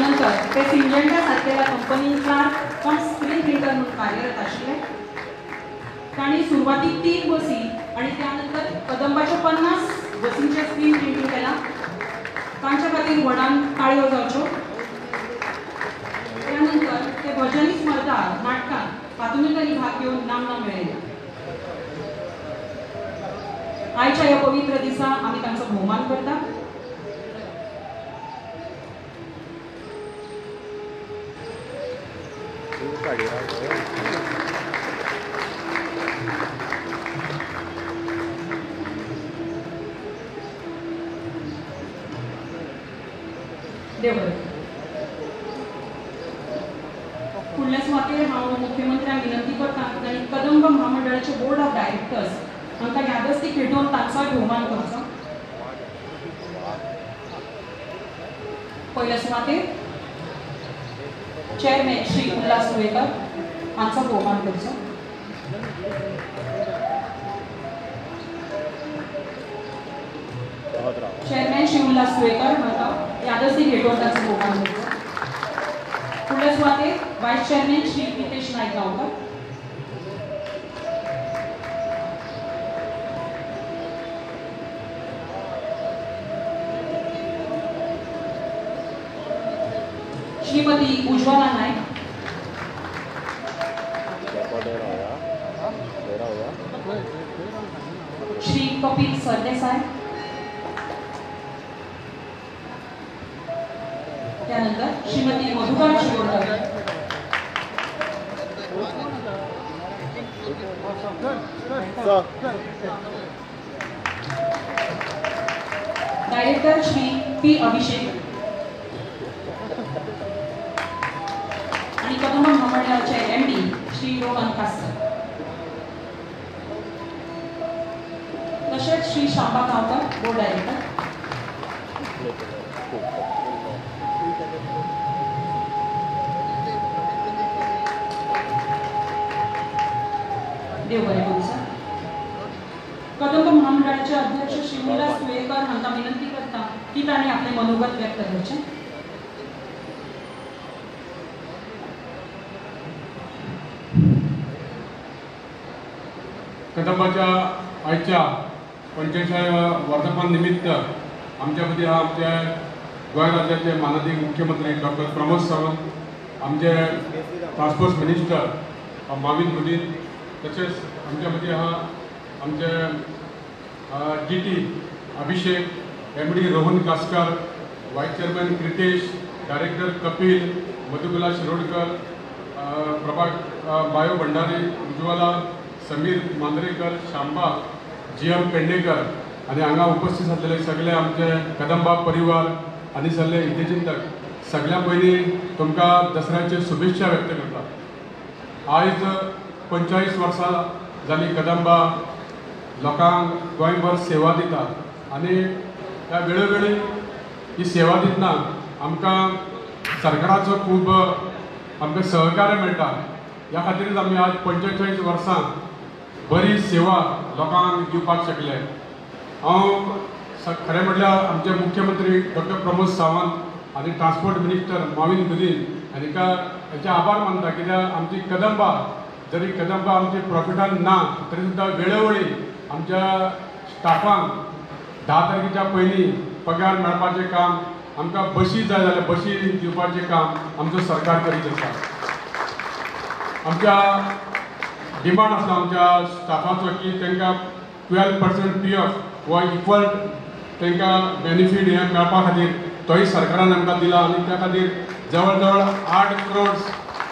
त्यानंतर ते सिंजंटा सारखेल्या कंपनीचा पण स्क्रीन प्रिंटर म्हणून कार्यरत आशिल्ले. तांणी सुरवातीक 3 बसी आणि त्यानंतर कदंबाच्या 50 बसींचे स्क्रीन प्रिंटिंग केला. तांच्या खातीर व्हडान ताळयो जावच्यो. त्यानंतर ते भजनी स्पर्धा नाटकांत हातूंतूय तांणी भाग घेवन नामना मेळयल्या. आयच्या ह्या पवित्र दिसा आमी तांचो भोवमान करता. देव बरें. फुडल्या सुवातेर हांव मुख्यमंत्र्यांक विनंती करता की तांणी कदंब महामंडळाचे बोर्ड ऑफ डायरेक्टर्स हांकां यादस्ती खेटोवन तांचोय भोवमान करचो. पयल्या सुवातेर चेअरमॅन श्री उल्हास सुवेकर हांचो भोवमान करचो. चेअरमॅन श्री उल्हास सुवेकर हांकां यादस्ती खेटोवन तांचो भोवमान करचो. फुडल्या सुवातेर वायस चेअरमॅन श्री नितेश नायक गांवकर. श्रीमती उज्ज्वला नायक. श्री कपिल सरदेसाय. त्यानंतर श्रीमती मधुकर शिरोडकर. डायरेक्टर श्री पी अभिषेक आणि कदंब महामंडळाचे MD श्री रोहन कास्कर. तसेच श्री शांबा गांवकर बोर्ड डायरेक्टर. देव बरें करूं सर. कदंब महामंडळाचे अध्यक्ष श्री उल्हास सुवेकर हांकां विनंती करता की तांणी आपले मनोगत व्यक्त करचें. कदंबाच्या आयच्या 45व्या वर्धापन निमित्त आमच्या मदीं आमचे गोंय राज्याचे माननीय मुख्यमंत्री डॉक्टर प्रमोद सावंत, आमचे ट्रान्सपोर्ट मिनिस्टर माविन गुदीन, तसेच आमच्या मदीं आमचे DT अभिषेक, MD Rohan Kaskar, vice chairman Kritesh, director Kapil, Madhukala Shirodkar, Bayo Bhandari, Ujjwala, Sameer Mandrekar, Shamba, GM Pednekar आणि हांगा उपस्थित आसलेले सगळे आमचे कदंबा परिवार आनी सगळे हितेचिंतक, सगळ्या पयलीं तुमकां दसऱ्याचे शुभेच्छा व्यक्त करता. आयज 45 वर्सां जाली कदंबा लोकांक गोंयभर सेवा दिता आनी त्या वेळोवेळी ही सेवा दितना आमकां सरकाराचो खूब आमकां सहकार्य मेळटा. ह्या खातीरच आमी आज 45 वर्सां बरी सेवा लोकांक दिवपाक शकले. हांव खरें म्हटल्यार आमचे मुख्यमंत्री डॉक्टर प्रमोद सावंत आनी ट्रान्सपोर्ट मिनिस्टर माविन गुदीन हाचे आभार मानता, कित्याक आमची कदंबा जरी कदंबा आमची प्रॉफिटान ना तरी सुद्दां वेळोवेळी आमच्या स्टाफांक 10 तारखेच्या पयलीं पगार मेळपाचें काम, आमकां बशी जाय जाल्यार बशी दिवपाचें काम आमचो सरकार करीत आसा. आमच्या डिमांड आसा आमच्या स्टाफाचो की तांकां 12% PF वा इक्वल तांकां बेनिफीट हे मेळपा खातीर तोय सरकारान आमकां दिला आनी त्या खातीर जवळ जवळ 8 करोड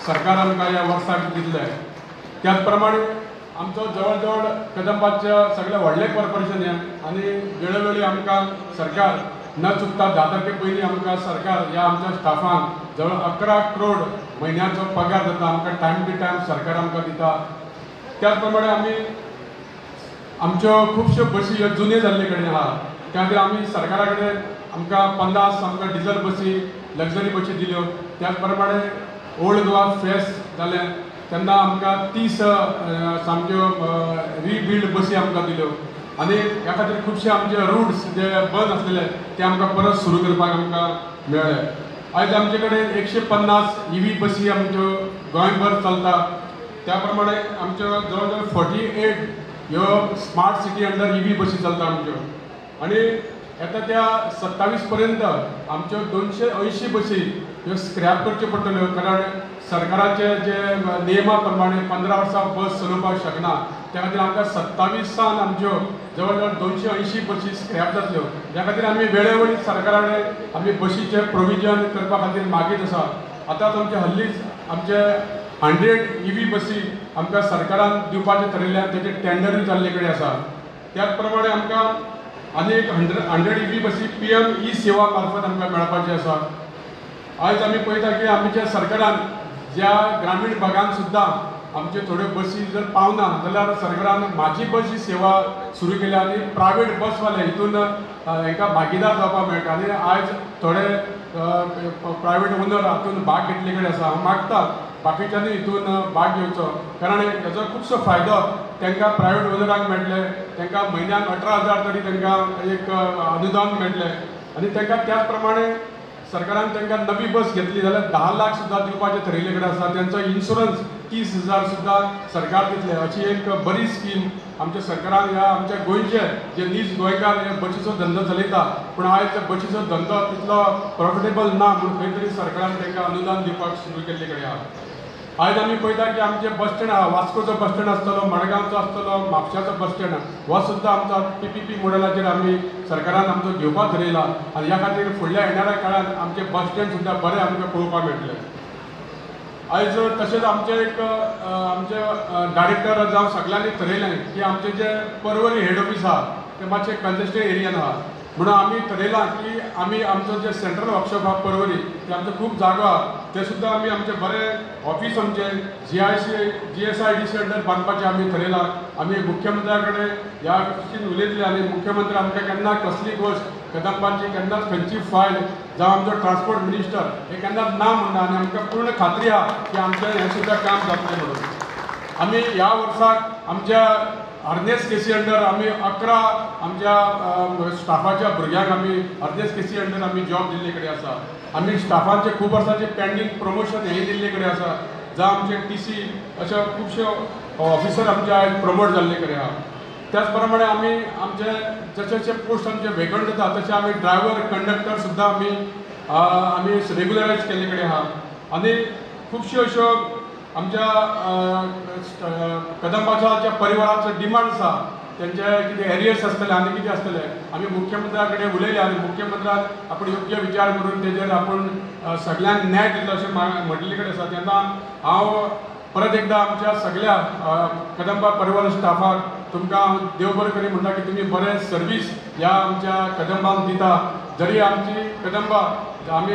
सरकार आमकां ह्या वर्साक दितले. त्याच प्रमाणे आमचो जवळ जवळ कदंबाच्या सगळे व्हडले कॉर्पोरेशन हे आनी वेळोवेळी आमकां सरकार न चुकता 10 तारखे पयलीं आमकां सरकार ह्या आमच्या स्टाफांक जवळ 11 करोड म्हयन्याचो पगार जाता, आमकां टायम टू टायम सरकार आमकां दिता. त्याच प्रमाणे आमी आमच्यो खुबश्यो बसी ह्यो जुन्यो जाल्ले कडेन आहा, त्या खातीर आमी सरकारा कडेन आमकां 50 आमकां डिझल बसी लग्जरी बसी दिल्यो. त्याच प्रमाणे ओल्ड गोवा फेस्ट जालें तेन्ना आमकां 30 सामक्यो रिबिल्ड बसी आमकां दिल्यो आनी ह्या खातीर खुबशे आमचे रूट्स जे बंद आसलेले ते आमकां परत सुरू करपाक आमकां मेळ्ळे. आज आमचे कडेन 150 EV बसी आमच्यो गोंयभर चलता. त्या प्रमाणे आमच्यो जवळ जवळ 48 ह्यो स्मार्ट सिटी अंडर EV बसी चलता आमच्यो. आनी येता त्या 27 पर्यंत आमच्यो 280 बसी ह्यो स्क्रॅप करच्यो पडटल्यो, कारण सरकाराचे जे नियमा प्रमाणे 15 वर्सां बस चलोवपाक शकना. त्या खातीर आमकां 27 आमच्यो जवळ जवळ 280 बसी स्क्रॅप जातल्यो. ह्या खातीर आमी वेळोवेळी सरकारा कडेन आमी बसीचें प्रोविजन करपा खातीर मागीत आसा. आतांच आमचे हल्लीच आमचे 100 EV बसी आमकां सरकारान दिवपाचें थारायल्यान तेजे टेंडरूय जाल्ले कडेन आसा. त्याच प्रमाणे आमकां आनी एक 100 EV बसी PM ई-सेवा मार्फत आमकां मेळपाची आसा. आयज आमी पळयता की आमच्या सरकारान ज्या ग्रामीण भागांत सुद्दां आमच्यो थोड्यो बसी जर पावना जाल्यार सरकारान माझी बस ही सेवा सुरू केल्या आनी प्रायवेट बसवाले हितून हांकां भागीदार जावपाक मेळटा. आनी आयज थोडे प्रायवेट ओनर हातून भाग घेतले कडेन आसा. हांव मागता बाकीच्यांनी हितून भाग घेवचो, कारण हेजो खुबसो फायदो तांकां प्रायवेट ओनरांक मेळटले. तांकां म्हयन्याक 18,000 तरी तांकां एक अनुदान मेळटलें. आनी तांकां त्याच प्रमाणे सरकारान तांकां नवी बस घेतली जाल्यार 10 लाख सुद्दां दिवपाचें थारिल्ले कडेन आसा. तांचो इन्शुरन्स 30,000 सुद्दां सरकार दितले. अशी एक बरी स्कीम आमच्या सरकारान ह्या आमच्या गोंयचे जे नीज गोंयकार हे बसीचो धंदो चलयता, पूण आयज बसीचो धंदो तितलो प्रॉफिटेबल ना म्हणून खंय तरी सरकारान तांकां अनुदान दिवपाक सुरू केल्ले कडेन आहा. आयज आमी पळयता की आमचे बस स्टँड आहा, वास्कोचो बस स्टँड आसतलो, मडगांवचो आसतलो, म्हापशाचो बस स्टँड हो सुद्दां आमचो PPP मॉडेलाचेर आमी सरकारान आमचो घेवपाक थारयला. आनी ह्या खातीर फुडल्या येणाऱ्या काळांत आमचे बस स्टँड सुद्दां बरे आमकां पळोवपाक मेळटले. आयज तशेंच आमचे एक आमचे डायरेक्टर जावं सगळ्यांनी थारयलें की आमचें जे पर्वरी हेड ऑफीस आहा तें मातशें कंजेस्टेड एरियान आहा. म्हणून आमी थारयलां की आमी आमचो जे सेंट्रल वर्कशॉप आहा पर्वरी ते आमचो खूब जागो आहा ते सुद्दां आमी आमचे बरें ऑफीस आमचे GSIDC अंडर बांदपाचें आमी थारयलां. आमी मुख्यमंत्र्या कडेन ह्या गोश्टीन उलयतले आनी मुख्यमंत्री आमकां केन्ना कसली गोश्ट कदंबाची केन्नाच खंयची फायल जावं आमचो ट्रान्सपोर्ट मिनिस्टर हे केन्नाच ना म्हणना. आनी आमकां पूर्ण खात्री आहा की आमचें हें सुद्दां काम जातलें म्हणून. आमी ह्या वर्साक आमच्या अर्नेस केसी अंडर आमी 11 आमच्या स्टाफाच्या भुरग्यांक आमी अर्नेस केसी अंडर आमी जॉब दिल्ले कडेन आसा. आमी स्टाफांचे खूब वर्सांचे पेंडींग प्रमोशन हे दिल्ले कडेन आसा. जावं आमचे TC अशे खुबशे ऑफिसर आमचे आयज प्रमोट जाल्ले कडेन आहा. त्याच प्रमाणे आमी आमचे जशे जशे पोस्ट आमचे वेकंट जाता तशे आमी ड्रायव्हर कंडक्टर सुद्दां आमी रेग्युलरायज केल्ले कडेन आहा. आनी खुबश्यो अश्यो आमच्या कदंबाच्या परिवाराचो डिमांड्स आहा, तेंचे कितें एरियर्स आसतले आनी कितें आसतले आमी मुख्यमंत्र्या कडेन उलयले आनी मुख्यमंत्र्यान आपूण योग्य विचार करून तेजेर आपूण सगळ्यांक न्याय दितलो अशें म्हटले कडेन आसा. तेन्ना हांव परत एकदा आमच्या सगळ्या कदंबा परिवार स्टाफाक तुमकां देव बरें करी म्हणटा की तुमी बरें सर्वीस ह्या आमच्या कदंबाक दिता. जरी आमची कदंबा आमी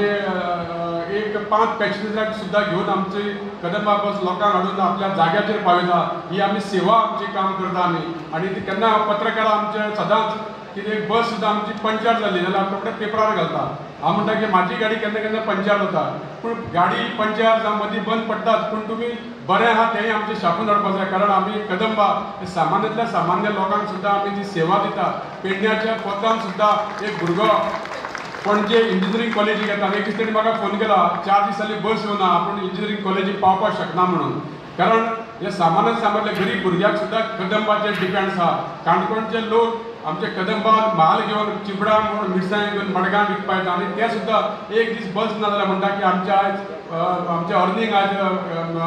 एक 5 पॅसेंजरांक सुद्दां घेवन आमची कदंबा बस लोकांक हाडून आपल्या जाग्याचेर पावयता. ही आमी सेवा आमची काम करता आमी. आनी ती केन्ना पत्रकारां आमचे सदांच कितें बस सुद्दां आमची पंक्चर जाली जाल्यार रोखडे पेपरार घालता. हांव म्हणटा की म्हाजी गाडी केन्ना केन्ना पंक्चर जाता, पूण गाडी पंक्चर जावं मदीं बंद पडटात, पूण तुमी बरें आहा तेंय आमचें छापून हाडपाक जाय. कारण आमी कदंबा सामान्यांतल्या सामान्य लोकांक सुद्दां आमी ती सेवा दिता. पेडण्याच्या पोतान सुद्दां एक भुरगो पणजे इंजिनियरींग कॉलेजीक येता. एक दीस तेणी म्हाका फोन केला, 4 दीस जाली बस येवना, आपूण इंजिनियरींग कॉलेजीक पावपाक शकना म्हणून. कारण हे सामान्य गरीब भुरग्याक सुद्दां कदंबाचेर डिपेंड्स आहा. काणकोणचे लोक आमचे कदंबान म्हाल घेवन चिबडां म्हणून मिरसांग घेवन मडगांव विकपा येता आनी ते सुद्दां एक दीस बस ना जाल्यार म्हणटा की आमच्या आयज आमचें अर्निंग आयज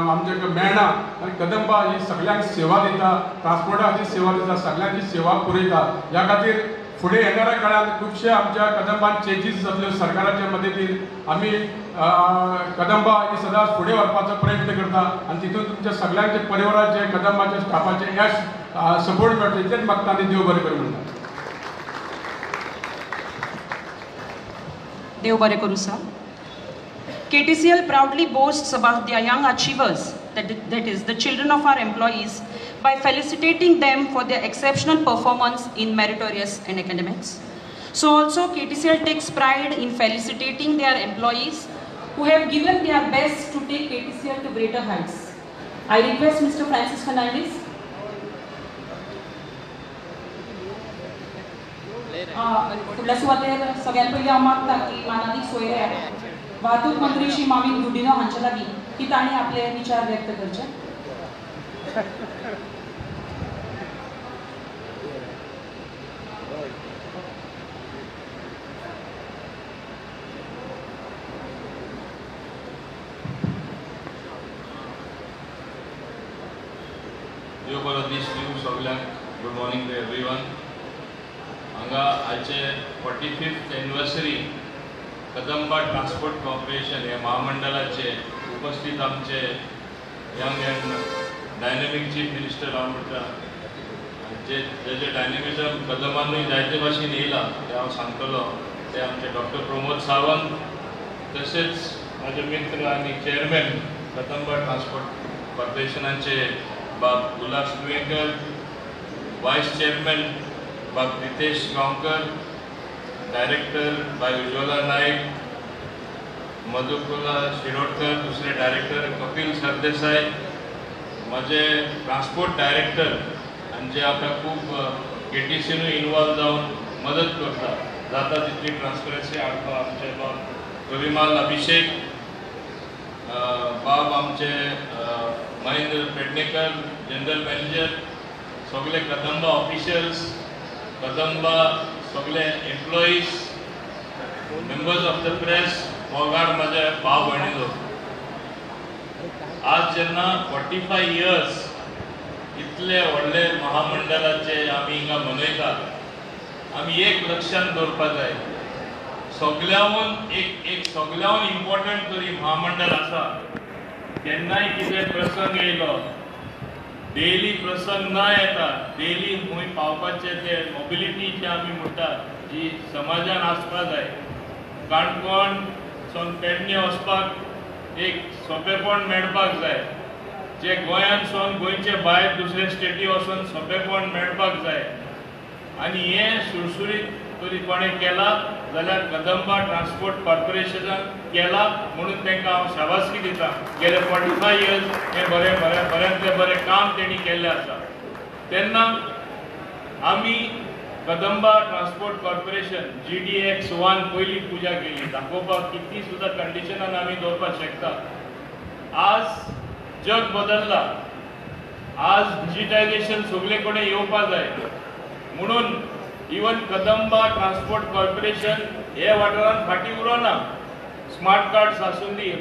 आमचे मेळना. आनी कदंबा ही सगळ्यांक सेवा दिता, ट्रान्सपोर्टाची सेवा दिता, सगळ्यांची सेवा पुरयता. ह्या खातीर फुडें येणाऱ्या काळांत खुबशे आमच्या कदंबान चेंजीस जातल्यो सरकाराच्या मदतीन. आमी कदंबा ही सदांच फुडें व्हरपाचो प्रयत्न करता आनी तितून तुमच्या सगळ्यांचे परिवाराचे कदंबाच्या स्टाफाचे यश सपोर्ट मेळटलें इतलेंच मागता आनी देव बरें करूं म्हणटा. देव बरें करूं sir. KTCL proudly boasts about their young achievers, that is the children of our employees, by felicitating them for their exceptional performance in meritorious and academics. So also KTCL takes pride in felicitating their employees who have given their best to take KTCL to greater heights. I request Mr. Francis Fernandez. फुडल्या सुवातेर सगळ्यात पयलीं हांव मागता की मानादी सोयऱ्या वाहतूक मंत्री श्री माविन गुडिनो हांचे लागीं की तांणी आपले विचार व्यक्त करचे. देव बरो दीस दिवं सगळ्यांक. Good morning to everyone. हांगा आयचे 45th anniversary Kadamba transport corporation हे महामंडळाचे उपस्थित आमचे young and dynamic chief minister हांव म्हणटा जे डायनॅमिझम कदंबानूय जायते भाशेन येयला ते हांव सांगतलो ते आमचे डॉक्टर प्रमोद सावंत, तशेंच माझे मित्र आनी चेअरमॅन कदंबा ट्रान्सपोर्ट कॉर्पोरेशनाचे बाब उल्हास तुयेकर, वायस चेअरमॅन बाब रितेश गांवकर, डायरेक्टर बाय उज्ज्वला नायक, मधुकुला शिरोडकर, दुसरे डायरेक्टर कपिल सरदेसाई, माझे ट्रान्सपोर्ट डायरेक्टर आणि जे आता खूप KTCनूय इन्वॉल्व जावन मदत करता जाता तितली ट्रान्सपरन्सी हाडपा आमचे बाब रविमाल अभिषेक, बाब आमचे महेंद्र पेडणेकर जनरल मॅनेजर, सगळे कदंबा ऑफिशियल्स, कदंबा सगळे employees, members of the press, मोगाड माझे भाव भयणीलो. आज जेन्ना 45 इयर्स इतले व्हडले महामंडळाचे आमी हिंगा मनयतात, आमी एक लक्षात दवरपा जाय, सगळ्याहून एक सगळ्याहून इम्पॉर्टंट तरी महामंडळ आसा. केन्नाय कितें प्रसंग येयलो, डेली प्रसंग न येता डेली खूंय पावपाचे ते मोबिलिटीचे आमी म्हणटात जी समाजान आसपा जाय. काणकोण सावन पेडणे वचपाक एक सोंपेपण मेळपाक जाय, जे गोंयान सावन गोंयचे भायर दुसरे स्टेटी वचून सोंपेपण मेळपाक जाय. आनी हें सुरसुरीत तरी कोणें केला जाल्यार कदंबा ट्रान्सपोर्ट कॉर्पोरेशनान केला, म्हणून तांकां हांव शाबासकी दिता. गेले 45 इयर्स हें बऱ्यांतले बरें काम तेणी केल्लें आसा. तेन्ना आमी कदंबा ट्रान्सपोर्ट कॉर्पोरेशन GDX1 पयली पुजा केली, दाखोवपाक कितली सुद्दां कंडिशनान आमी दवरपाक शकता. आज जग बदलला, आज डिजिटायझेशन सगळे कडेन येवपा जाय, म्हणून इवन कदंबा ट्रान्सपोर्ट कॉर्पोरेशन हे वाठारान फाटी उरोना. स्मार्ट कार्ड्स आसून दी,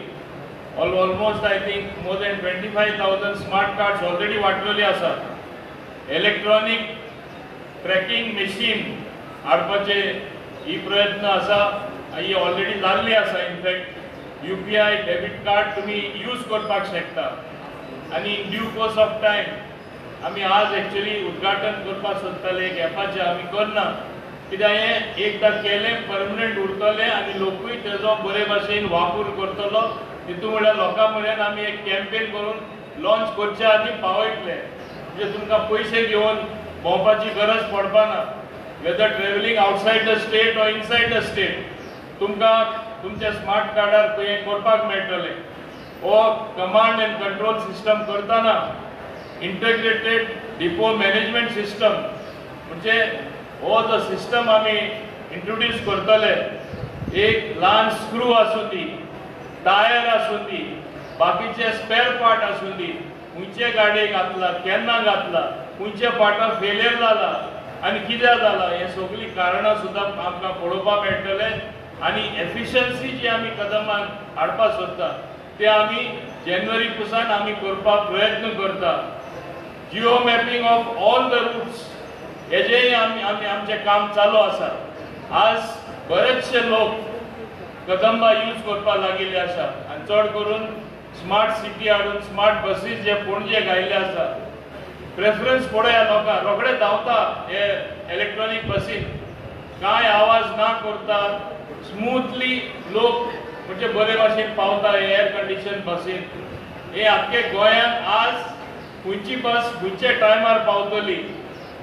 almost I think more than 25,000 smart cards already वाटलेली आसात. इलेक्ट्रॉनिक ट्रॅकिंग मशीन हाडपाचे ही प्रयत्न आसा, ही ऑलरेडी जाल्ली आसा. इनफॅक्ट UPI डेबिट कार्ड तुमी यूज करपाक शकता. आनी in due course of time आमी आज एक्चुअली उद्घाटन करपाक सोदताले एक एपाचें, आमी करना कित्याक हें एकदां केलें परमनंट उरतलें आनी लोकूय तेजो बरे भाशेन वापर करतलो. तितून म्हळ्यार लोकां म्हळ्यार आमी एक कॅम्पेन करून लॉन्च करच्या आदी पावयतले, म्हणजे तुमकां पयशे घेवन भोंवपाची गरज पडपाना. Whether travelling outside the state or inside the state तुमकां तुमच्या स्मार्ट कार्डार हें करपाक मेळटलें. हो कमांड एंड कंट्रोल सिस्टम करतना इंटग्रेटेड डिपो मॅनेजमेंट सिस्टम म्हणजे हो जो सिस्टम आमी इंट्रोड्यूस करतले. एक ल्हान स्क्रू आसूं दी, टायर आसूं दी, बाकीचे स्पेअर पार्ट आसूं दी, खंयचे गाडयेक घातला, केन्ना घातला, खंयचे पार्टां फेलियर जाला आनी कित्याक जाला, हे सगळीं कारणां सुद्दां आमकां पळोवपाक मेळटले. आनी एफिशियन्सी जी आमी कदंबान हाडपाक सोदता ते आमी जानेवारी पासून आमी करपाक प्रयत्न करता. Geo mapping of all the routes हेजेय आमचें काम चालू आसा. आज बरेचशे लोक कदंबा यूज करपाक लागिल्ले आसा आनी चड करून स्मार्ट सिटी हाडून स्मार्ट बसीस जे पणजे घायल्ले आसा. प्रेफरन्स पळया लोकां रोखडे धांवता हे इलेक्ट्रॉनिक बसीन, कांय आवाज ना करता, स्मूथली लोक म्हणजे बरे भाशेन पावता एअर कंडिशन बसीन. हे आख्खे गोंयांत आज खंयची बस खंयच्या टायमार पावतली.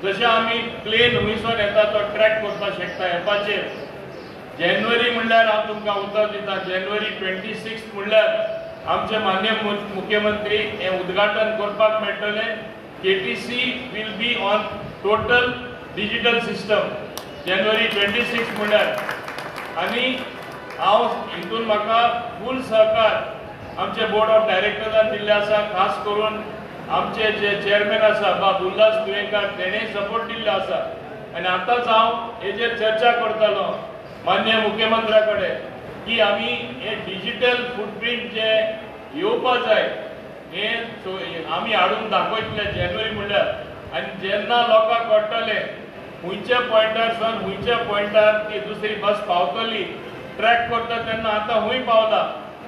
जशें आमी प्लेन हुंयसून येता तो ट्रॅक करपाक शकता एपाचेर. जानेवारी म्हणल्यार हांव तुमकां उतर दिता, जानेवारी 26 म्हणल्यार आमचे माननीय मुख्यमंत्री हें उद्घाटन करपाक मेळटलें. KTC will be on total digital system January 26 म्हणल्यार. आनी हांव हितून म्हाका फूल सहकार आमचे बोर्ड ऑफ डायरेक्टर्सान दिल्ले आसा, खास करून आमचे जे चेअरमॅन आसा बाब उल्हास तुयेंकार तेणेय सपोर्ट दिल्लो आसा. आनी आतांच हांव हेजेर चर्चा करतालो माननीय मुख्यमंत्र्या कडेन की आमी हे डिजिटल फुटप्रिंट जे येवपा जाय हे आमी हाडून दाखयतले जानेवारी म्हणल्यार. आनी जेन्ना लोकांक कळटले खंयच्या पॉयंटार सावन खंयच्या पॉयंटार ती दुसरी बस पावतली, ट्रॅक करता तेन्ना आतां खंय पावला,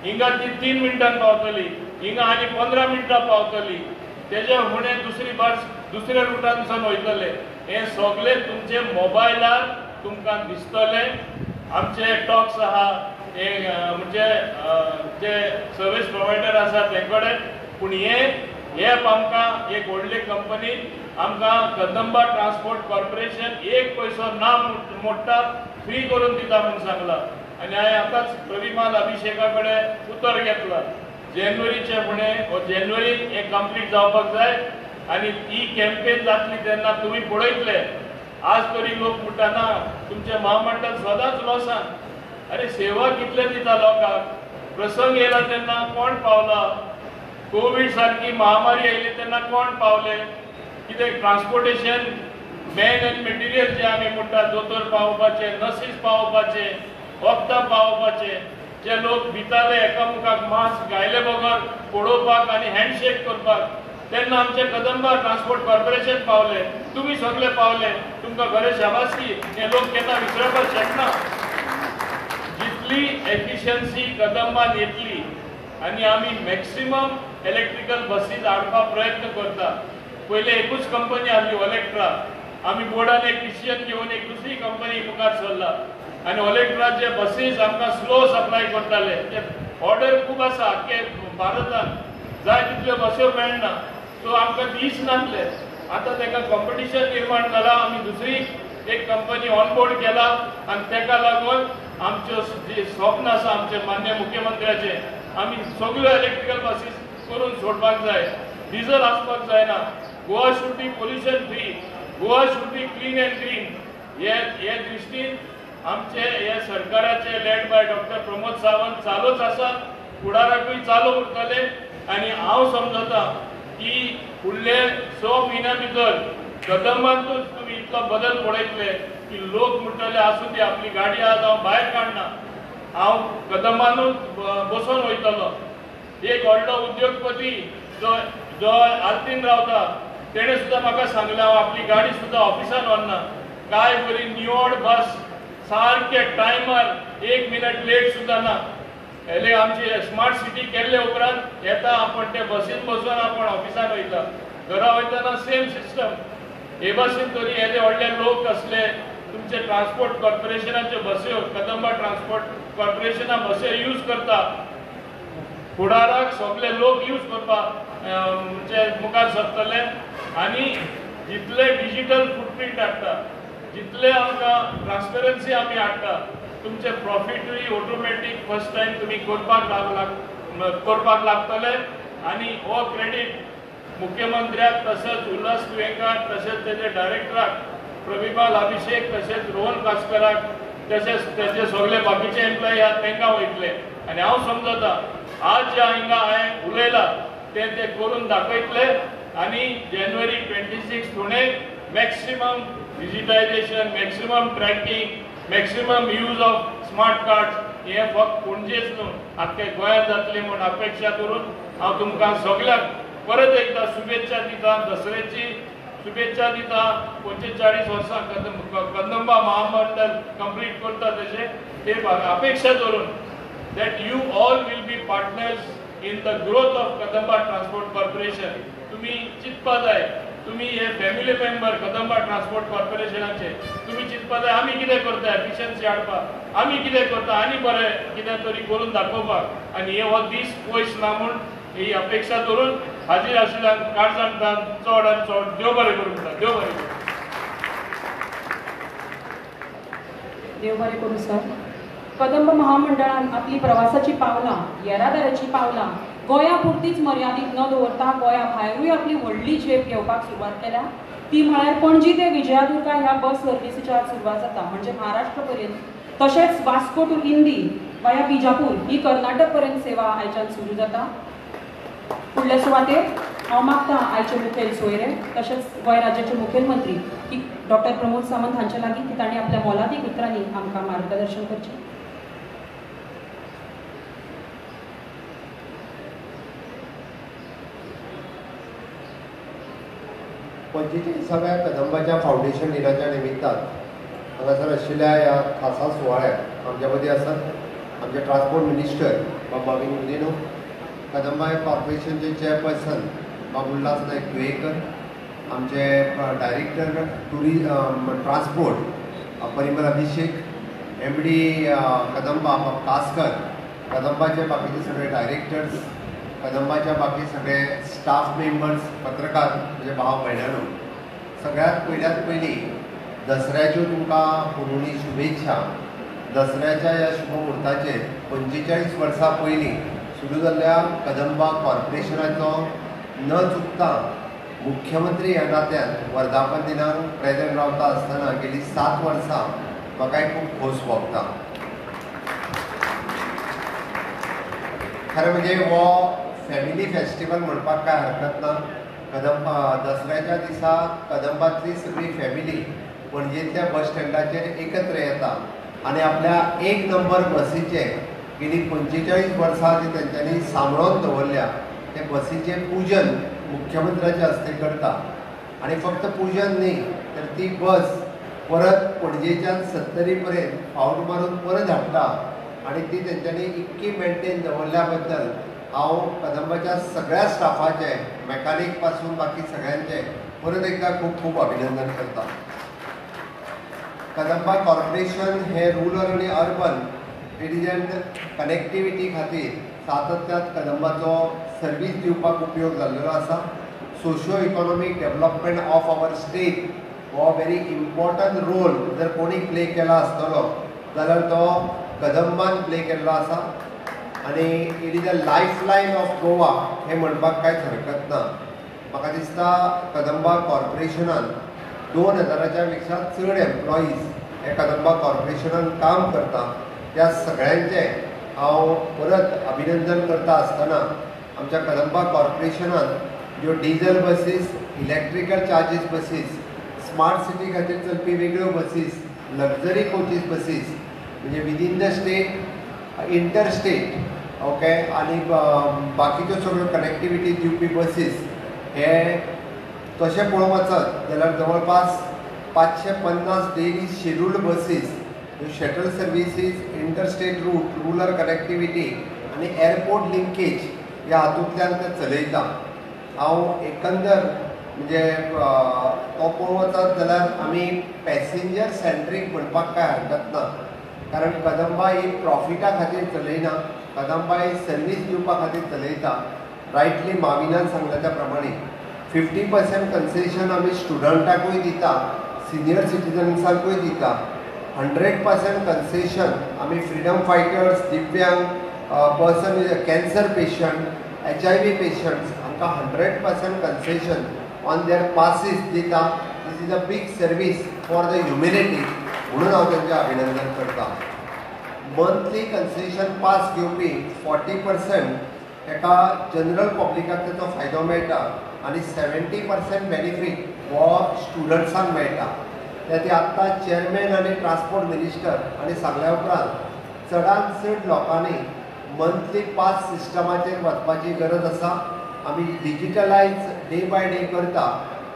हिंगा ती 3 मिनटान पावतली, हिंगा आनी 15 मिनटां पावतली, तेजे फुडें दुसरी बस दुसऱ्या रुटान सावन वयतले. हे सगळे तुमचे मोबायलार तुमकां दिसतले. आमचे टॉक्स आहा हे म्हणजे जे सर्वीस प्रोवायडर आसा ते कडेन, पूण हे एप आमकां एक व्हडली कंपनी आमकां कदंबा ट्रान्सपोर्ट कॉर्पोरेशन 1 पैसो ना मोडटा फ्री करून दिता म्हणून सांगला. आनी हांवें आतांच प्रविमाल अभिषेका कडेन उतर घेतला. जानेवारीचे फुडें हो जानेवारीक हे कंप्लीट जावपाक जाय. आनी ही कॅम्पेन जातली तेन्ना तुमी पळयतले आज तरी लोक म्हणटाना तुमचे महामंडळ सदांच लॉसान. अरे सेवा कितले दिता लोकांक. प्रसंग येयला तेन्ना कोण पावला, कोविड सारकी महामारी आयली तेन्ना कोण पावले, कितें ट्रान्सपोर्टेशन मॅन एंड मटेरियल जे आमी म्हणटा दोतोर पावोवपाचे, नर्सीस पावोवपाचे, वखदां पावोवपाचे, जे लोक भिताले एकामेकाक मास्क घायले बगर पळोवपाक आनी हँडशेक करपाक, तेन्ना आमचे कदंबा ट्रान्सपोर्ट कॉर्पोरेशन पावले, तुमी सगळे पावले. तुमकां बरे शाबासकी. हे लोक केन्ना विसरपाक शकना. जितली एफिशियन्सी कदंबान येतली आनी आमी मॅक्सिमम इलेक्ट्रिकल बसीस हाडपाक प्रयत्न करता. पयले एकूच कंपनी आसली ओलेक्ट्रा. आमी बोर्डान एक डिसिजन घेवन एक दुसरी कंपनी मुखार सरला आनी ओलेक्ट्राचे बसीस आमकां स्लो सप्लाय करताले. ऑर्डर खूब आसा आख्खे भारतान, जाय तितल्यो बस्यो मेळना, सो आमकां दीस नासले. आतां ताका कॉम्पिटिशन निर्माण जाला. आमी दुसरी एक कंपनी ऑनबोर्ड केला आनी ताका लागून आमच्यो जे स्वप्न आसा आमचे मान्य मुख्यमंत्र्याचे, आमी सगळ्यो इलेक्ट्रिकल बसीस करून सोडपाक जाय. डिझल आसपाक जायना. Goa should be pollution free, Goa should be clean end green. हे दृश्टीन आमचे हे सरकाराचे led by doctor Pramod Sawant चालूच आसा, फुडाराकूय चालू उरतले. आनी हांव समजता की फुडले 6 म्हयन्या भितर कदंबांतूच तुमी इतलो बदल पळयतले की लोक म्हणटले आसूं दी आपली गाडी आज हांव भायर काडना, हांव कदंबानूच बसून वयतलो. एक व्हडलो उद्योगपती जो आल्तीन रावता तेणे सुद्दां म्हाका सांगलें हांव आपली गाडी सुद्दां ऑफिसान व्हरना. काय बरी निवड बस, सारके टायमार 1 मिनट लेट सुद्दां ना. हेले आमची स्मार्ट सिटी केल्ले उपरांत येता आपण ते बसीन बसून आपण ऑफिसान वयता. घरा वयतना सेम सिस्टम. हे बसीन तरी येदे व्हडले लोक असले तुमचे ट्रान्सपोर्ट कॉर्पोरेशनाच्यो बस्यो, कदंबा ट्रान्सपोर्ट कॉर्पोरेशना बस्यो यूज करता. फुडाराक सगळे लोक यूज करपाक म्हणजे मुखार सरतले. आनी जितले डिजिटल फुटप्रिंट हाडटा, जितले आमकां ट्रान्सपरन्सी आमी हाडटा, तुमचे प्रॉफिटूय ऑटोमॅटीक फर्स्ट टायम तुमी करपाक लागतले. आनी हो क्रेडीट मुख्यमंत्र्याक, तशेंच उल्हास तुयेंकार, तशेंच तेजे डायरेक्टराक प्रविमाल अभिषेक, तशेंच रोहन कास्कराक, तशेंच तेजे सगळे बाकीचे एम्प्लॉई आहात तांकां वयतले. आनी हांव समजता आज जे हिंगा हांवें उलयलां ते करून दाखयतले. आनी जानेवारी 26 फुडें maximum digitisation, maximum tracking, maximum use of smart cards हे फक्त पणजेच न्हू आख्खे गोंयांत जातले म्हूण अपेक्षा करून हांव तुमकां सगळ्यांक परत एकदा शुभेच्छा दिता. दसऱ्याची शुभेच्छा दिता. 45 वर्सां कदंबा महामंडळ कंप्लीट करता तशें ते अपेक्षा करून that you all will be partners in the growth of Kadamba Transport Corporation. तुम्ही चिंतपा जाय, तुम्ही हे फॅमिली मेंबर कदंबा ट्रान्सपोर्ट कॉर्पोरेशनाचे, तुम्ही चिंतपा जाय आमी कितें करता एफिशियन्सी हाडपाक, आमी कितें करता आनी बरें कितें तरी करून दाखोवपाक. आनी हे हो दीस पयस ना म्हूण ही अपेक्षा करून हाजीर आशिल्ल्यांक काळजांतल्यान चड आनी चड देव बरें करूं म्हणटा. देव बरें करूं. देव बरें करूं सर. कदंब महामंडळान आपली प्रवासाची पावलां, येरादाराची पावलां गोंया पुरतीच मर्यादीत न दवरता गोंया भायरूय आपली व्हडली झेप घेवपाक सुरवात केल्या. ती म्हळ्यार पणजी ते विजयादुर्गा ह्या बस सर्विसीच्या सुरवात जाता म्हणजे महाराष्ट्र पर्यंत. तशेंच वास्को टू इंदी वाया बिजापूर ही कर्नाटक पर्यंत सेवा आयच्यान सुरू जाता. फुडल्या सुवातेर हांव मागतां आयचे मुखेल सोयरे तशेंच गोंय राज्याचे मुखेलमंत्री की डॉक्टर प्रमोद सावंत हांचे लागीं की तांणी आपल्या मोलादीक उतरांनी आमकां मार्गदर्शन करचें. पंचेचाळीसाव्या कदंबाच्या फावंडेशन दिनाच्या निमित्तान हांगासर आशिल्ल्या ह्या खासा सुवाळ्याक आमच्या मदीं आसात आमचे ट्रान्सपोर्ट मिनिस्टर बाब माविन मुदिनो, कदंबा कॉर्पोरेशनचे चेअरपर्सन बाब उल्हास नायक तुयेकर, आमचे डायरेक्टर ट्रान्सपोर्ट परिमल अभिषेक, MD कदंबा बाब कासकर, कदंबाचे बाकीचे सगळे डायरेक्टर्स, कदंबाच्या बाकी सगळे स्टाफ मेंबर्स, पत्रकार म्हणजे भाव भयणानो, सगळ्यात पयली दसऱ्याच्यो तुमकां पुनोनी शुभेच्छा. दसऱ्याच्या ह्या शुभमुहूर्ताचेर 45 वर्सां पयलीं सुरू जाल्ल्या कदंबा कॉर्पोरेशनाचो न चुकता मुख्यमंत्री ह्या नात्यान वर्धापन दिनाक प्रेजेंट रावता आसतना गेलीं 7 वर्सां म्हाकाय खूब खोस भोगता. खरें म्हणजे हो फॅमिली फेस्टिवल म्हणपाक काय हरकत ना. कदंबा दसऱ्याच्या दिसा कदंबातली सगळी फॅमिली पणजेंतल्या बस स्टँडाचेर एकत्र येता आनी आपल्या 1 नंबर बसीचे गेली 45 वर्सां जी तेंच्यांनी सांबाळून दवरल्या ते बसीचें पूजन मुख्यमंत्र्याच्या हस्ते करता. आनी फक्त पूजन न्ही तर ती बस परत पणजेच्यान 70 पर्यंत फावट मारून परत हाडटा आनी ती तेंच्यांनी इतकी मेंटेन दवरल्या बद्दल हांव कदंबाच्या सगळ्या स्टाफाचे मॅकॅनिक पासून बाकी सगळ्यांचे परत एकदा खूब खूब अभिनंदन करता. कदंबा कॉर्पोरेशन हे रुरल आनी अर्बन इंटेलिजंट कनेक्टिविटी खातीर सातत्यान कदंबाचो सर्वीस दिवपाक उपयोग जाल्लो आसा. Socio economic development of our state हो व्हेरी इम्पॉर्टंट रोल जर कोणी प्ले केला आसतलो जाल्यार तो कदंबान प्ले केल्लो आसा. आनी it is a lifeline of Goa हें म्हणपाक कांयच हरकत ना. म्हाका दिसता कदंबा कॉर्पोरेशनान 2000च्या पेक्षा चड एम्प्लॉईज हे कदंबा कॉर्पोरेशनान काम करता. त्या सगळ्यांचे हांव परत अभिनंदन करता आसतना आमच्या कदंबा कॉर्पोरेशनान ज्यो diesel buses, electrical charges buses, smart city खातीर चलपी वेगळ्यो बसीस, लक्झरी कोचीस बसीस म्हणजे within the state, inter state okay आनी बाकीच्यो सगळ्यो कनेक्टिविटी दिवपी बसीस हे तशें पळोवंक वचत जाल्यार जवळपास 550 daily scheduled buses, shuttle services, inter state route, rural connectivity आनी एअरपोर्ट लिंकेज ह्या हातूंतल्यान ते चलयता. हांव एकंदर म्हणजे तो पळोवंक वचत जाल्यार आमी पॅसेंजर सेंट्रीक म्हणपाक काय हरकत ना. कारण कदंबा ही प्रॉफिटा खातीर चलयना, कदंबा ही सर्वीस दिवपा खातीर चलयता. रायटली माविनान सांगल्या त्या प्रमाणे 50% कन्सेशन आमी स्टुडंटाकूय दिता, सिनियर सिटिजन्सांकूय दिता. 100% कन्सेशन आमी फ्रिडम फायटर्स, दिव्यांग person cancer patient, HIV patients हांकां 100% कन्सेशन ऑन देअर पासीस दिता. This is a big service for the humanity म्हणून हांव तेंचें अभिनंदन करता. मंथली कन्सेशन पास घेवपी 40% एका जनरल पब्लिकाक तेचो फायदो मेळटा आनी 70% बेनिफीट हो स्टुडंट्सांक मेळटा. ते आत्तां चेअरमॅन आनी ट्रान्सपोर्ट मिनिस्टर आनी सांगल्या उपरांत चडांत चड लोकांनी मंथली पास सिस्टमाचेर वचपाची गरज आसा. आमी डिजिटलायज डे बाय डे करता.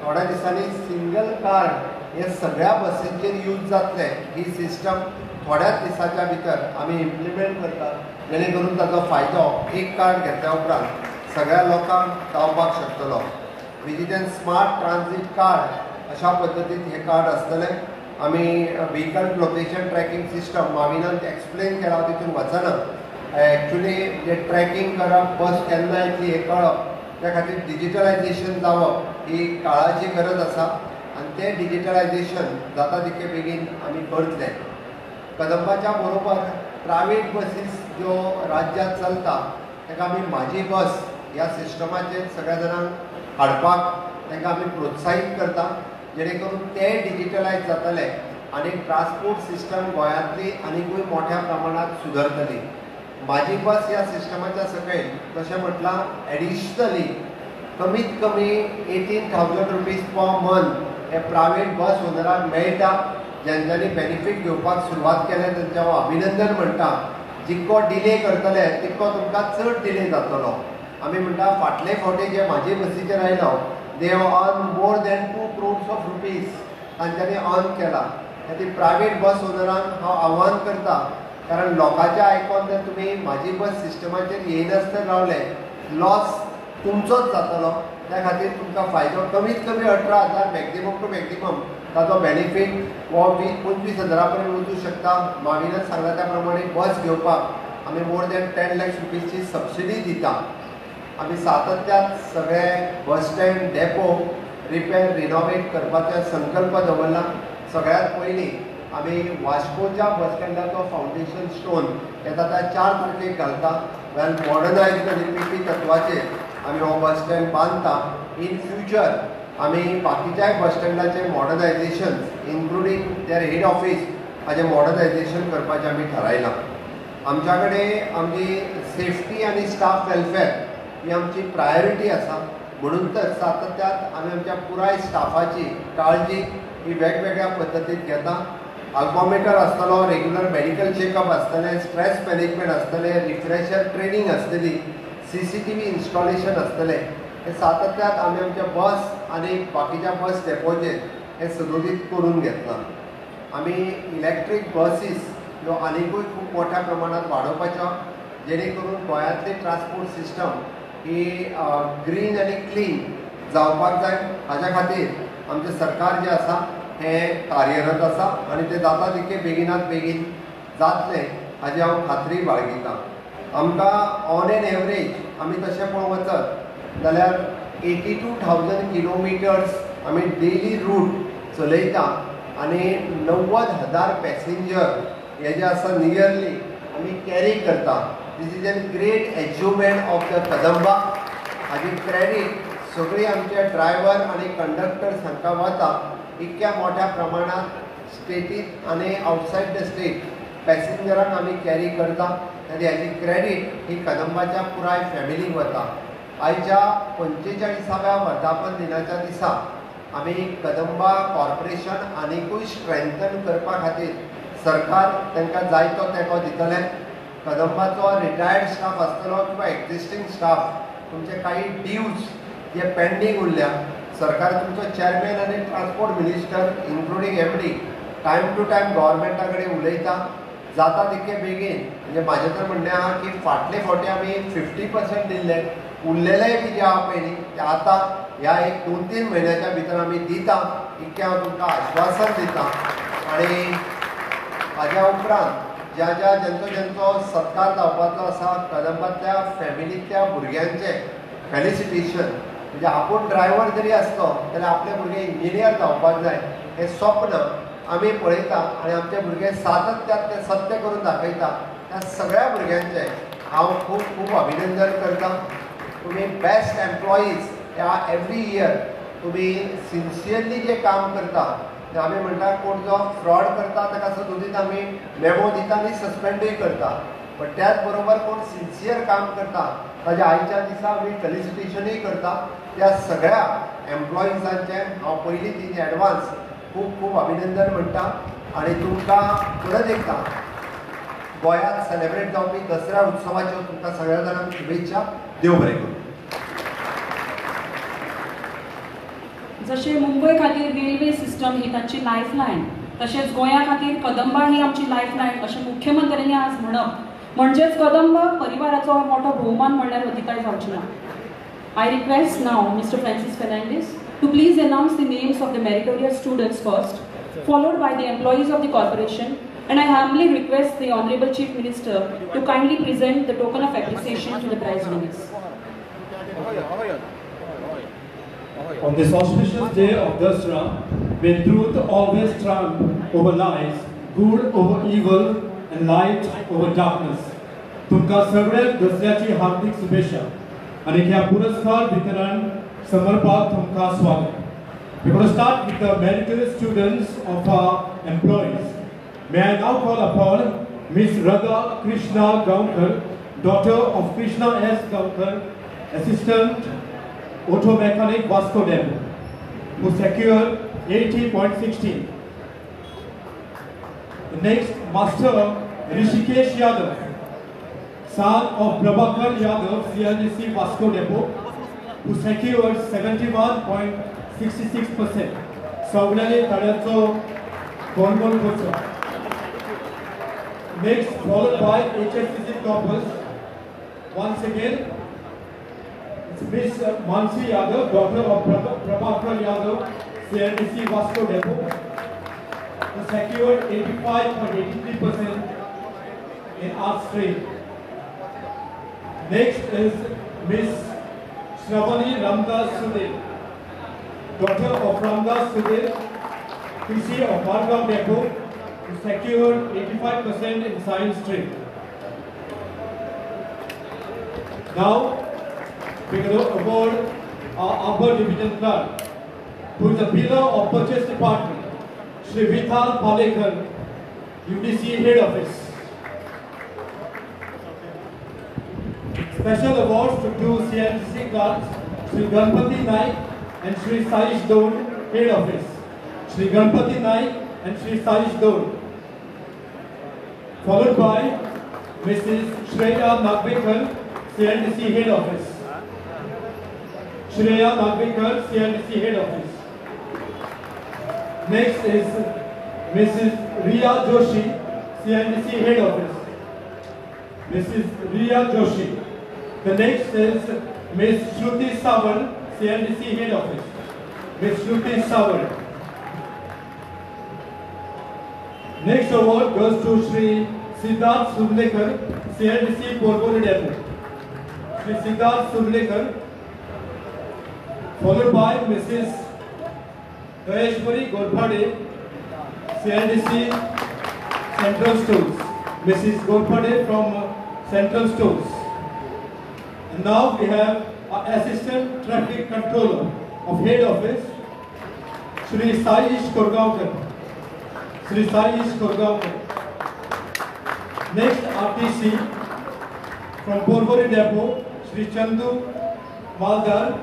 थोड्या दिसांनी सिंगल कार्ड हे सगळ्या बसींचेर यूज जातले. ही सिस्टम थोड्याच दिसाच्या भितर आमी इम्प्लिमेंट करता जेणे करून ताचो फायदो एक कार्ड घेतल्या उपरांत सगळ्या लोकांक जावपाक शकतलो. विजिटन स्मार्ट ट्रान्झीट कार्ड अशा पद्दतीन हे कार्ड आसतलें. आमी व्हेकल लोकेशन ट्रॅकिंग सिस्टम माविनान एक्सप्लेन केला तितून वचना. एक्चुली जे ट्रॅकिंग करप, बस केन्ना येतली हें कळप, त्या खातीर डिजिटलायजेशन जावप ही काळाची गरज आसा आनी तें डिजिटलायजेशन जाता तितके बेगीन आमी करतले. कदंबाच्या बरोबर प्रायवेट बसीस ज्यो राज्यांत चलता ताका आमी म्हाजी बस ह्या सिस्टमाचेर सगळ्या जाणांक हाडपाक तांकां आमी प्रोत्साहीत करता जेणे करून ते डिजिटलायज जातले आनी ट्रान्सपोर्ट सिस्टम गोंयांतली आनिकूय मोठ्या प्रमाणात सुदरतली. माझी बस ह्या सिस्टमाच्या सकयल तशें म्हटलां एडिशनली कमीत कमी 18,000 रुपीज पर मंथ हे प्रायवेट बस ओनराक मेळटा. ज्यांच्यांनी बेनिफीट घेवपाक सुरवात केल्या त्यांचे हांव अभिनंदन म्हणटा. जितको डिले करतले तितको तुमकां चड डिले जातलो. आमी म्हणटा फाटले फावटी जे म्हाजे बसीचेर आयलो they have earn more than 2 crores of rupees तांच्यांनी अर्न केला. ती प्रायवेट बस ओनरांक हांव आव्हान करता, कारण लोकांचे आयकोन जर तुमी म्हाजी बस सिस्टमाचेर येयनासतना रावले लॉस तुमचोच जातलो. त्या खातीर तुमकां फायदो कमीत कमी 18,000 मॅक्झिमम टू मॅक्झिमम ताचो बेनिफीट हो 20-25,000 पर्यंत वचूं शकता. माविनच सांगला त्या प्रमाणे बस घेवपाक आमी मोर दॅन 10 लाख रुपीजची सबसिडी दिता. आमी सातत्यान सगळे bus stand depot repair renovate करपाचो संकल्प दवरला. सगळ्यात पयलीं आमी वास्कोच्या बस स्टँडाचो फावंडेशन स्टोन येता त्या 4 तारखेक घालता. वेल मॉडर्नायज आनी पीपी तत्वाचेर आमी हो बस स्टँड बांदता. इन फ्युचर आमी बाकीच्याय बस स्टँडाचे मॉडर्नायजेशन इन्क्लुडींग देर हेड ऑफीस हाजें मॉडर्नायजेशन करपाचें आमी थारायलां. आमच्या कडेन आमची सेफ्टी आनी स्टाफ वेलफेअर ही आमची प्रायोरिटी आसा. म्हणून तर सातत्यान आमी आमच्या पुराय स्टाफाची काळजी ही वेगवेगळ्या पद्दतीन घेता. अल्कोमीटर आसतलो, रेग्युलर मेडिकल चेकअप आसतलें, स्ट्रेस मॅनेजमेंट आसतलें, रिफ्रेशर ट्रेनिंग आसतली, CCTV इन्स्टॉलेशन आसतलें. हे सातत्यान आमी आमच्या बस आनी बाकीच्या बस डेपोचेर हे सदोदीत करून घेतला. आमी इलेक्ट्रीक बसीस ह्यो आनिकूय खूब मोठ्या प्रमाणात वाडोवपाच्यो, जेणे करून गोंयांतली ट्रान्सपोर्ट सिस्टम ही ग्रीन आनी क्लीन जावपाक जाय. हाच्या खातीर आमचें सरकार जें आसा हें कार्यरत आसा आनी तें जाता तितके बेगिनात बेगीन जातलें हाची हांव खात्री बाळगितां. आमकां ऑन एन एवरेज आमी तशें पळोवंक वचत जाल्यार 82,000 किलोमिटर्स आमी डेली रूट चलयता आनी 90,000 पॅसेंजर हे जे आसा नियरली आमी कॅरी करता. This is an great achievement of the Kadamba. हाजी क्रेडीट सगळी आमचे ड्रायव्हर आनी कंडक्टर्स हांकां वता. इतक्या मोठ्या प्रमाणात स्टेटीत आनी आउटसायड द स्टेट पॅसेंजरांक आमी कॅरी करता आनी हाजी क्रेडीट ही कदंबाच्या पुराय फॅमिलीक वता. आयच्या 45व्या वर्धापन दिनाच्या दिसा आमी कदंबा कॉर्पोरेशन आनिकूय स्ट्रेंथन करपा खातीर सरकार तांकां जायतो तेंको दितलें. कदंबाचो रिटायर्ड स्टाफ आसतलो किंवा एक्झिस्टींग स्टाफ तुमचे काही ड्यूज जे पेंडींग उरल्या सरकार तुमचो चेअरमॅन आनी transport minister including MD time to time गव्हर्मेंटा कडेन उलयता. जाता तितके बेगीन म्हणजे म्हाजें तर म्हणणें आहा की फाटले फावटी आमी 50% दिल्ले, उरलेलेय बी जे आहा पळय न्ही ते आतां ह्या 1-2-3 म्हयन्याच्या भितर आमी दिता इतकें हांव तुमकां आश्वासन दितां. आनी हाज्या उपरांत ज्यांचो सत्कार जावपाचो आसा कदंबातल्या फॅमिलींतल्या भुरग्यांचें फेलिसिटेशन म्हणजे आपूण ड्रायव्हर जरी आसलो जाल्यार आपले भुरगे इंजिनियर जावपाक जाय हें स्वप्न आमी पळयता आनी आमचे भुरगे सातत्यान तें सत्य करून दाखयता. त्या सगळ्या भुरग्यांचें हांव खूब खूब अभिनंदन करता. तुमी बेस्ट एम्प्लॉईज ह्या एवरी इयर तुमी सिन्सियरली जे काम करता तें आमी म्हणटा कोण जो फ्रॉड करता ताका सदोदीत आमी मेमो दिता आनी सस्पेंडूय करता. पण त्याच बरोबर कोण सिन्सियर काम करता ताच्या आयच्या दिसा आमी फेलिसिटेशनूय करता. त्या सगळ्या एम्प्लॉईजांचें हांव पयलीं इन एडवान्स खूब खूब अभिनंदन म्हणटा. आनी तुमकां परत एकदा गोंयांत सेलेब्रेट जावपी दसऱ्या उत्सवाच्यो तुमकां सगळ्या जाणांक शुभेच्छा. देव बरें करूं. जशें मुंबय खातीर रेल्वे सिस्टम ही तांची लायफलायन तशेंच गोंया खातीर कदंबा ही आमची लायफलायन अशें मुख्यमंत्र्यांनी आज म्हणप म्हणजेच कदंबा परिवाराचो मोठो भोवमान म्हणल्यार अतिताय जावची ना. I request now Mr. Francis Fernandez to please announce the names of the meritorious students first, followed by the employees of the corporation, and I humbly request the Honorable Chief Minister to kindly present the token of appreciation to the prize winners. On this auspicious day of Dasra, may truth always triumph over lies, good over evil, and light over darkness. तुमकां सगळ्यांक दसऱ्याची हार्दिक शुभेच्छा आणि ह्या पुरस्कार वितरण समारंभात तुमकां स्वागत. We're going to start with the meritorious students of our employees. May I now call upon Ms. Radha Krishna Gaonkar daughter of Krishna S. Gankar, assistant auto mechanic Vasco Demo, who secured 80.16. The next, Master Rishikesh Yadav, son of Prabhakar Yadav, CLDC Vasco Depot, who secured 71.66%. Sogdani Tadanso Gormon Kosa. Next, followed by HSCC toppers. Once again, it's Miss Mansi Yadav, daughter of Prabhakar Yadav, CLDC Vasco Depot, who secured 85.83% in art stream. Next is Miss Shravani Ramdas Sudhir, daughter of Ramdas Sudhir, PC of Margam Depot, who secured 85% in science stream. Now, we will award our upper division clerk, who is a pillar of purchase department, Shri Vithal Palekar, UDC head office. Special awards to two CMC clerks, Shri Ganpati Naik and Shri Saish Dole, head office. Shri Ganpati Naik and Shri Saish Dole. Followed by Mrs. Shreya Nagvekar, CLDC head office. Shreya Nagvekar, CLDC head office. Next is Mrs. Riya Joshi, CLDC head office. Mrs. Riya Joshi. The next is Ms. Shruti Savar, CLDC head office. Ms. Shruti Savar. Next award goes to Shri Siddharth Sudlekar, CLDC Porbori Depot. Shri Siddharth Sudlekar. Followed by Mrs. Dayeshwari Gorphade, CLDC Central Stores. Mrs. Gorphade from Central Stores. And now we have our assistant traffic controller of head office, Shri Saish Korgaonkar. Shri Saish Korgaonkar. Next, RTC from Porbori Depot, Shri Chandu Maldar,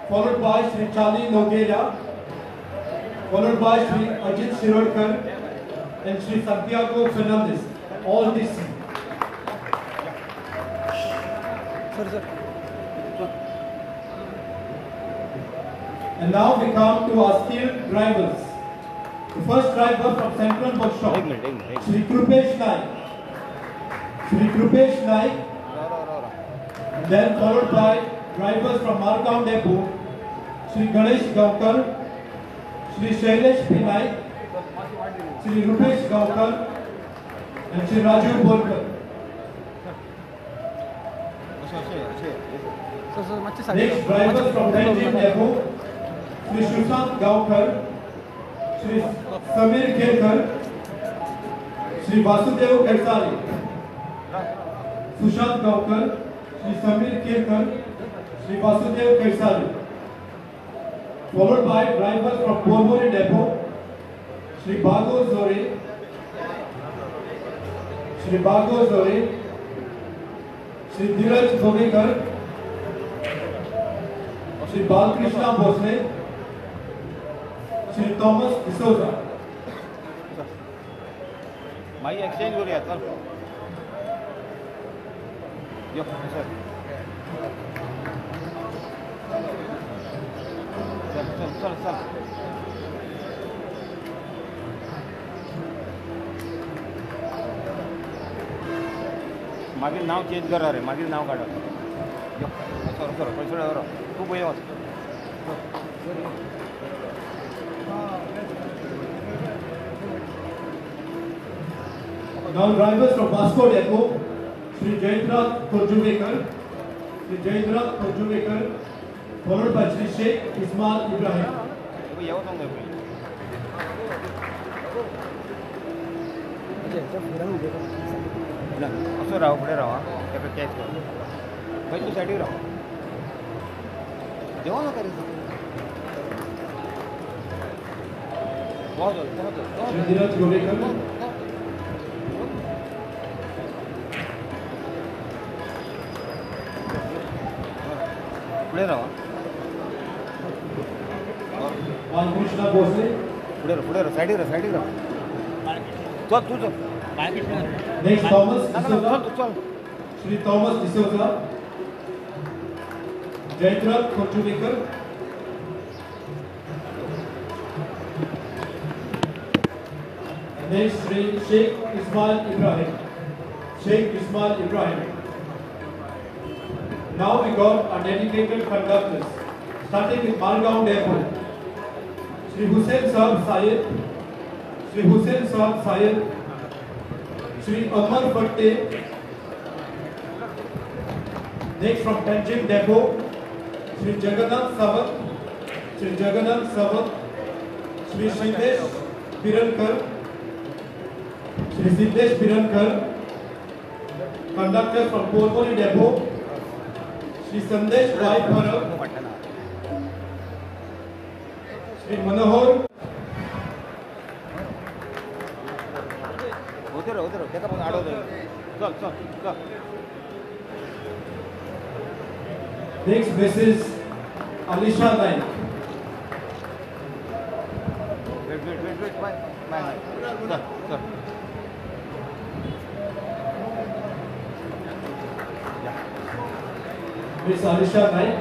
followed by Shri Chali Nogera, followed by Shri Ajit Shirodkar and Shri Santiago Fernandez, all DC. And now we come to our skilled drivers. The first driver from Central Workshop, Shri Krupesh Naik. Shri Krupesh Naik. And then followed by drivers from Margam Depot, Shri Ganesh Gankar, Shri Shailesh P. Naik, Shri Rupesh Gankar, and Shri Raju Bolkar. Next drivers from Tianjin Depot, Shri Sushant Gaonkar, Shri Samir Khelkar, Shri Vasudev Kaisari. Sushant Gaonkar, Shri Samir Khelkar, Shri Vasudev Kaisari. Followed by drivers from Porbori Depot, Shri Bago Zore, Shri Bago Zore, Shri Dheeraj Gogekar, Shri Balkrishna Bhosle, Shri Thomas D'Souza. माई exchange करूया चल यो sir चल चल चल चल मागील नाव change करा रे मागील नाव काढा यो सर सर पैसे तू बोय Now drivers from Vasco Depot, Shri Jayendrath Kurjuvekar, Shri Jayendrath Kurjuvekar, followed by Shri Sheikh Ismail Ibrahim. 이거 야구 상대 보이 ना असं राव पुढे राहा त्याकडे कॅच कर भाई तू साईडवर राहा जेव्हा ना करायचं Shri Dheeraj Gogekar. फुडें रावा Krishna Bose. फुडें राव सायडीक राव चल तूं चल Next, Thomas चल D'Souza. चल Shri Thomas D'Souza. Jayendra Kochumekar. Next, Shri Sheikh Ismail Ibrahim. Sheikh Ismail Ibrahim. Now we got our dedicated conductors, starting with Margaon Depot. Shri Hussain Sahab Syed, Shri Hussain Sahab Syed, Shri Amar Fatte. Next from Panjim Depot, Shri Jagannath Savat, Shri Jagannath Savat, Shri Siddesh Pirankar, Shri Siddesh Pirankar. Conductor from Porvoli Depot, Shri Sandesh Rai Bharat, Shri Manohar. होते राव त्याका पण अडवलं चल चल चल Next, Mrs. Alisha Naik. Wait bye चल चल Miss Alisha Naik.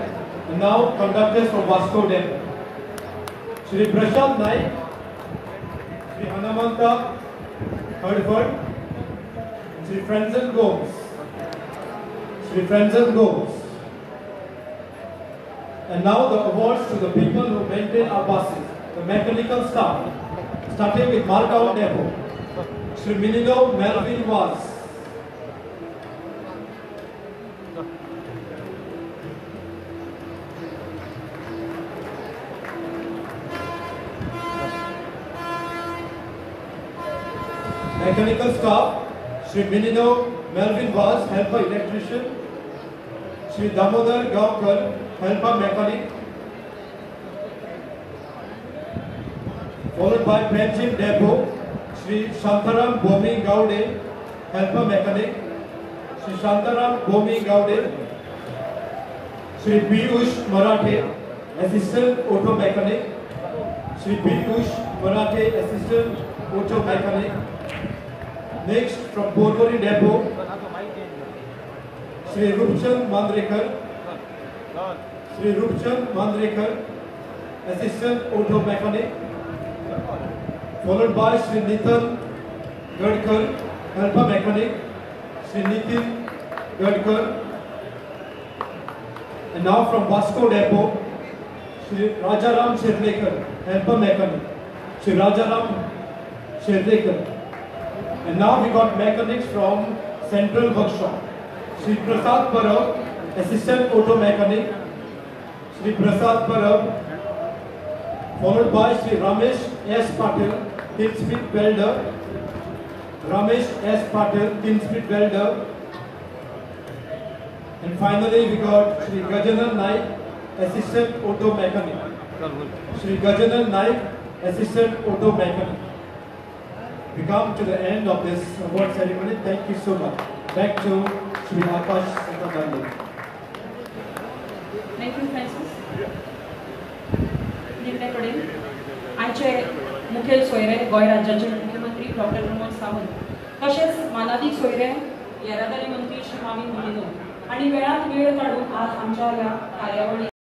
And now conductors from Vasco Depot. Shri Prashant Naik, Shri Hanamanta Hardford, Shri Franzen Gomes, Shri Franzen Gomes. And now the awards to the people who maintain our buses, the mechanical staff, starting with Margaon Depot, Shri Minino Melvin Vaz. Mechanical staff, Shri Minino Melvin Vaz, helper electrician, Shri Damodar Gaonkar, helper mechanic, followed by Panjim Depot, Shri Shantaram Bomi Gaude, helper mechanic, Shri Shantaram Bomi Gaude, Shri Piyush Marathe, assistant auto mechanic, Shri Piyush Marathe, assistant auto mechanic. Next, from Porvoli Depot, Shri Rupchand Mandrekar, Shri Rupchand Mandrekar, assistant auto mechanic, followed by Shri Nitin Gadkar, helper mechanic, Shri Nitin Gadkar. And now from Vasco Depot, Shri Rajaram Shirlekar, helper mechanic, Shri Rajaram Shirlekar. And now we got mechanics from Central Workshop. Shri Prasad Parab, assistant auto mechanic, Shri Prasad Parab, followed by Shri Ramesh S. Patil, tin-spit welder, Ramesh S. Patil, tin-spit welder. And finally we got Shri Gajanan Naik, assistant auto mechanic. Shri Gajanan Naik, assistant auto mechanic. We come to the end of this award ceremony. Thank you so much. Back to Shri Akash Santandali. Thank you, Francis. निमण्याकडे आयचे मुखेल सोयरे गोंय राज्याचे मुख्यमंत्री doctor Pramod Sawant तसेच मानादी सोयरे येरादारी मंत्री श्री माविन मुनिनो आणि वेळात वेळ काढून आज आमच्या या कार्यावळी